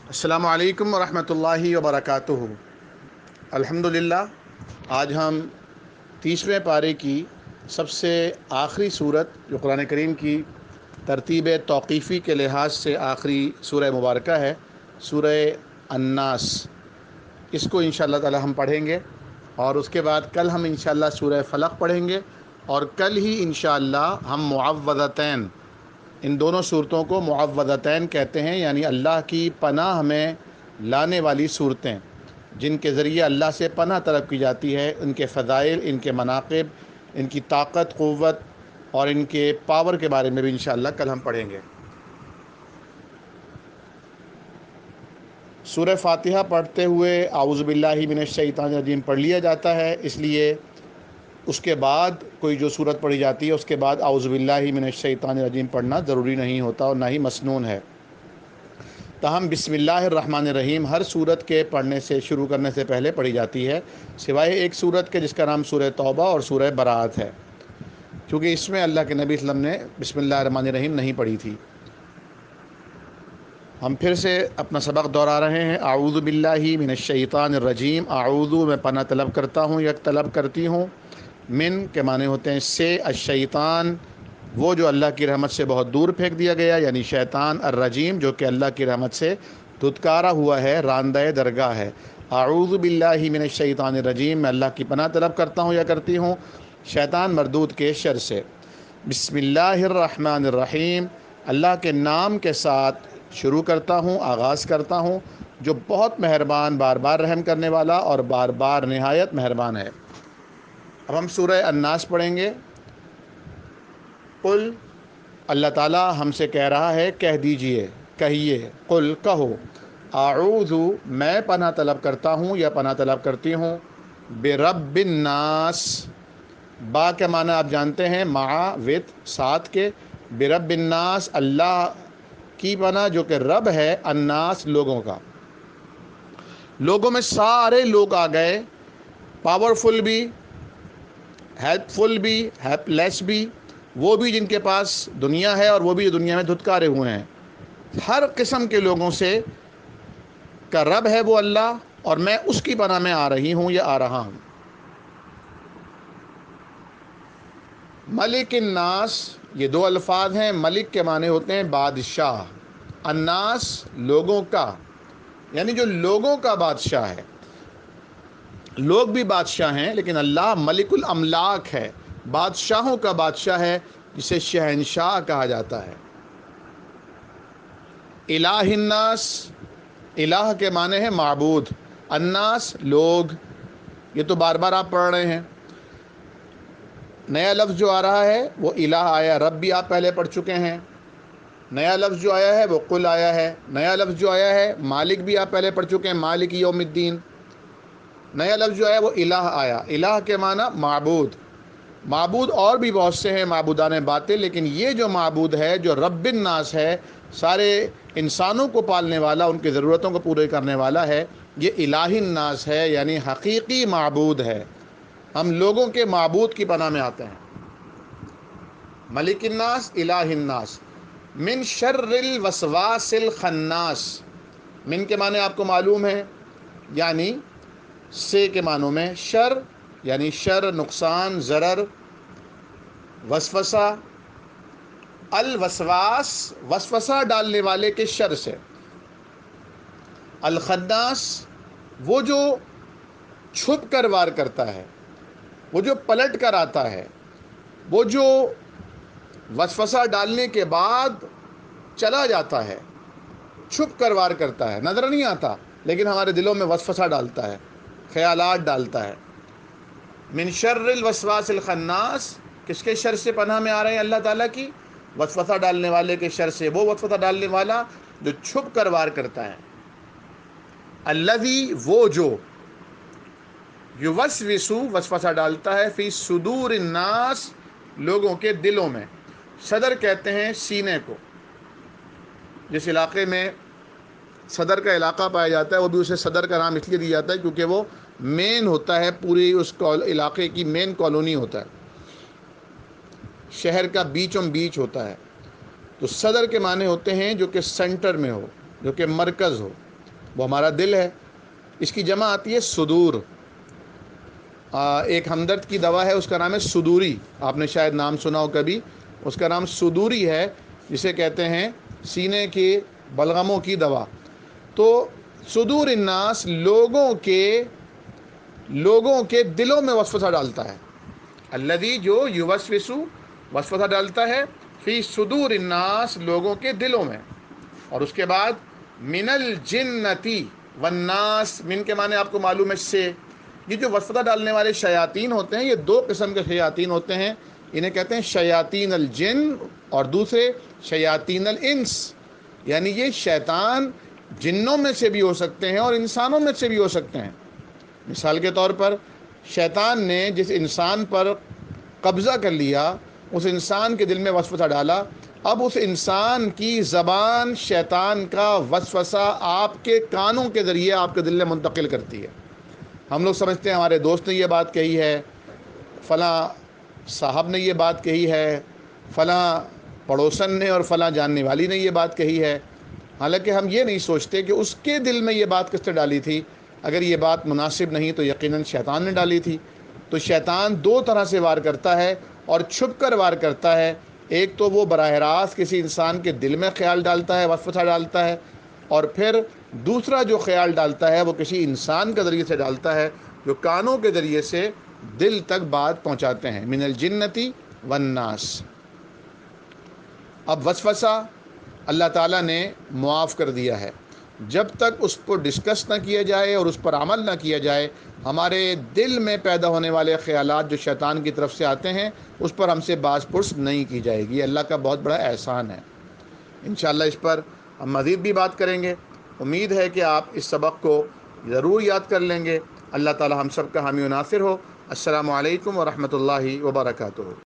السلام علیکم ورحمۃ اللہ وبرکاتہ۔ الحمدللہ، آج ہم 30ویں پارے کی سب سے آخری صورت جو قرآن کریم کی ترتیب توقیفی کے لحاظ سے آخری سورہ مبارکہ ہے، سورہ الناس، اس کو انشاءاللہ تعالی ہم پڑھیں گے، اور اس کے بعد کل ہم انشاءاللہ سورہ فلق پڑھیں گے، اور کل ہی انشاءاللہ ہم معوذتین، ان دونوں صورتوں کو معوذتین کہتے ہیں، یعنی اللہ کی پناہ میں لانے والی صورتیں، جن کے ذریعے اللہ سے پناہ طلب کی جاتی ہے، ان کے فضائل، ان کے مناقب، ان کی طاقت، قوت اور ان کے پاور کے بارے میں بھی انشاءاللہ کل ہم پڑھیں گے۔ سورہ فاتحہ پڑھتے ہوئے اعوذ باللہ من الشیطان الرجیم پڑھ لیا جاتا ہے، اس لیے اس کے بعد کوئی جو صورت پڑھی جاتی ہے اس کے بعد اعوذ باللہ من الشیطان الرجیم پڑھنا ضروری نہیں ہوتا اور نہ ہی مسنون ہے۔ تاہم بسم اللہ الرحمن الرحیم ہر صورت کے پڑھنے سے، شروع کرنے سے پہلے پڑھی جاتی ہے، سوائے ایک صورت کے جس کا نام سورہ توبہ اور سورہ براءت ہے، کیونکہ اس میں اللہ کے نبی صلی اللہ علیہ وسلم نے بسم اللہ الرحمن الرحیم نہیں پڑھی تھی۔ ہم پھر سے اپنا سبق دہرا رہے ہیں۔ اعوذ باللہ من الشیطان الرجیم، اعوذ میں پناہ طلب کرتا ہوں یا طلب کرتی ہوں، من کے معنی ہوتے ہیں سے، الشیطان وہ جو اللہ کی رحمت سے بہت دور پھینک دیا گیا، یعنی شیطان، الرجیم جو کہ اللہ کی رحمت سے دھتکارا ہوا ہے، راندہ درگاہ ہے۔ اعوذ باللہ من الشیطان الرجیم، میں اللہ کی پناہ طلب کرتا ہوں یا کرتی ہوں شیطان مردود کے شر سے۔ بسم اللہ الرحمن الرحیم، اللہ کے نام کے ساتھ شروع کرتا ہوں، آغاز کرتا ہوں، جو بہت مہربان، بار بار رحم کرنے والا اور بار بار نہایت مہربان ہے۔ اب ہم سورہ الناس پڑھیں گے۔ قل، اللہ تعالیٰ ہم سے کہہ رہا ہے، کہہ دیجئے، کہیے، قل کہو، اعوذ میں پناہ طلب کرتا ہوں یا پناہ طلب کرتی ہوں، برب الناس، با کے معنی آپ جانتے ہیں، مع وت ساتھ کے، برب الناس اللہ کی پناہ جو کہ رب ہے، الناس لوگوں کا، لوگوں میں سارے لوگ آ گئے، پاورفل بھی، ہیلپ فل بھی، ہیلپ لیس بھی، وہ بھی جن کے پاس دنیا ہے اور وہ بھی جو دنیا میں دھتکارے ہوئے ہیں، ہر قسم کے لوگوں سے کا رب ہے وہ اللہ، اور میں اس کی پناہ میں آ رہی ہوں یا آ رہا ہوں۔ ملک الناس، یہ دو الفاظ ہیں، ملک کے معنی ہوتے ہیں بادشاہ، الناس لوگوں کا، یعنی جو لوگوں کا بادشاہ ہے۔ لوگ بھی بادشاہ ہیں لیکن اللہ ملک الاملاک ہے، بادشاہوں کا بادشاہ ہے، جسے شہنشاہ کہا جاتا ہے۔ الہ الناس، الہ کے معنی ہے معبود، الناس لوگ، یہ تو بار بار آپ پڑھ رہے ہیں۔ نیا لفظ جو آ رہا ہے وہ الہ آیا، رب بھی آپ پہلے پڑھ چکے ہیں۔ نیا لفظ جو آیا ہے وہ قل آیا ہے۔ نیا لفظ جو آیا ہے مالک بھی آپ پہلے پڑھ چکے ہیں، مالک یوم الدین۔ نیا لفظ جو آیا وہ الہ آیا، الہ کے معنی معبود۔ معبود اور بھی بہت سے ہیں، معبودان باطل، لیکن یہ جو معبود ہے، جو رب الناس ہے، سارے انسانوں کو پالنے والا، ان کی ضرورتوں کو پورے کرنے والا ہے، یہ الہ الناس ہے، یعنی حقیقی معبود ہے۔ ہم لوگوں کے معبود کی پناہ میں آتے ہیں۔ ملک الناس، الہ الناس، من شر الوسواس الخناس، من کے معنی آپ کو معلوم ہے، یعنی سے کے معنوں میں شر، یعنی شر، نقصان، ضرر، وسوسہ، الوسواس وسوسہ ڈالنے والے کے شر سے، الخناس وہ جو چھپ کر وار کرتا ہے، وہ جو پلٹ کر آتا ہے، وہ جو وسوسہ ڈالنے کے بعد چلا جاتا ہے، چھپ کر وار کرتا ہے، نظر نہیں آتا لیکن ہمارے دلوں میں وسوسہ ڈالتا ہے، خیالات ڈالتا ہے۔ من شر الوسواس الخناس، کس کے شر سے پناہ میں آ رہے ہیں اللہ تعالیٰ کی؟ وسوسہ ڈالنے والے کے شر سے، وہ وسوسہ ڈالنے والا جو چھپ کر وار کرتا ہے۔ الذی وہ جو، یوسوسو وسوسہ ڈالتا ہے، فی صدور الناس لوگوں کے دلوں میں۔ صدر کہتے ہیں سینے کو، جس علاقے میں صدر کا علاقہ پایا جاتا ہے وہ بھی اسے صدر کا نام اس لیے دیا جاتا ہے کیونکہ وہ مین ہوتا ہے، پوری اس علاقے کی مین کالونی ہوتا ہے، شہر کا بیچوں بیچ ہوتا ہے۔ تو صدر کے معنی ہوتے ہیں جو کہ سینٹر میں ہو، جو کہ مرکز ہو۔ وہ ہمارا دل ہے. اس کی جمع آتی ہے صدور. ایک ہمدرد کی دوا ہے، اس کا نام ہے صدوری. آپ نے شاید نام سنا ہو کبھی. اس کا نام صدوری ہے، جسے کہتے ہیں سینے کے بلغموں کی دوا. تو صدور الناس لوگوں کے دلوں میں وسوسہ ڈالتا ہے. الذی جو یوسوس وسوسہ ڈالتا ہے فی صدور الناس لوگوں کے دلوں میں. اور اس کے بعد من الجنتی والناس، من کے معنی آپ کو معلوم ہے سے. یہ جو وسوسہ ڈالنے والے شیاطین ہوتے ہیں، یہ دو قسم کے شیاطین ہوتے ہیں. انہیں کہتے ہیں شیاطین الجن اور دوسرے شیاطین الانس. یعنی یہ شیطان جنوں میں سے بھی ہو سکتے ہیں اور انسانوں میں سے بھی ہو سکتے ہیں. مثال کے طور پر شیطان نے جس انسان پر قبضہ کر لیا، اس انسان کے دل میں وسوسہ ڈالا. اب اس انسان کی زبان شیطان کا وسوسہ آپ کے کانوں کے ذریعے آپ کے دل میں منتقل کرتی ہے. ہم لوگ سمجھتے ہیں ہمارے دوست نے یہ بات کہی ہے، فلاں صاحب نے یہ بات کہی ہے، فلاں پڑوسن نے اور فلاں جاننے والی نے یہ بات کہی ہے. حالانکہ ہم یہ نہیں سوچتے کہ اس کے دل میں یہ بات کس نے ڈالی تھی. اگر یہ بات مناسب نہیں تو یقیناً شیطان نے ڈالی تھی. تو شیطان دو طرح سے وار کرتا ہے اور چھپ کر وار کرتا ہے. ایک تو وہ براہ راست کسی انسان کے دل میں خیال ڈالتا ہے، وسوسہ ڈالتا ہے، اور پھر دوسرا جو خیال ڈالتا ہے وہ کسی انسان کے ذریعے سے ڈالتا ہے جو کانوں کے ذریعے سے دل تک بات پہنچاتے ہیں. من الجنتی والناس. اب وسوسہ اللہ تعالیٰ نے معاف کر دیا ہے. جب تک اس کو ڈسکس نہ کیا جائے اور اس پر عمل نہ کیا جائے، ہمارے دل میں پیدا ہونے والے خیالات جو شیطان کی طرف سے آتے ہیں اس پر ہم سے باز پرس نہیں کی جائے گی. اللہ کا بہت بڑا احسان ہے. انشاءاللہ اس پر ہم مزید بھی بات کریں گے. امید ہے کہ آپ اس سبق کو ضرور یاد کر لیں گے. اللہ تعالی ہم سب کا حامی و ناصر ہو. السلام علیکم ورحمۃ اللہ وبرکاتہ.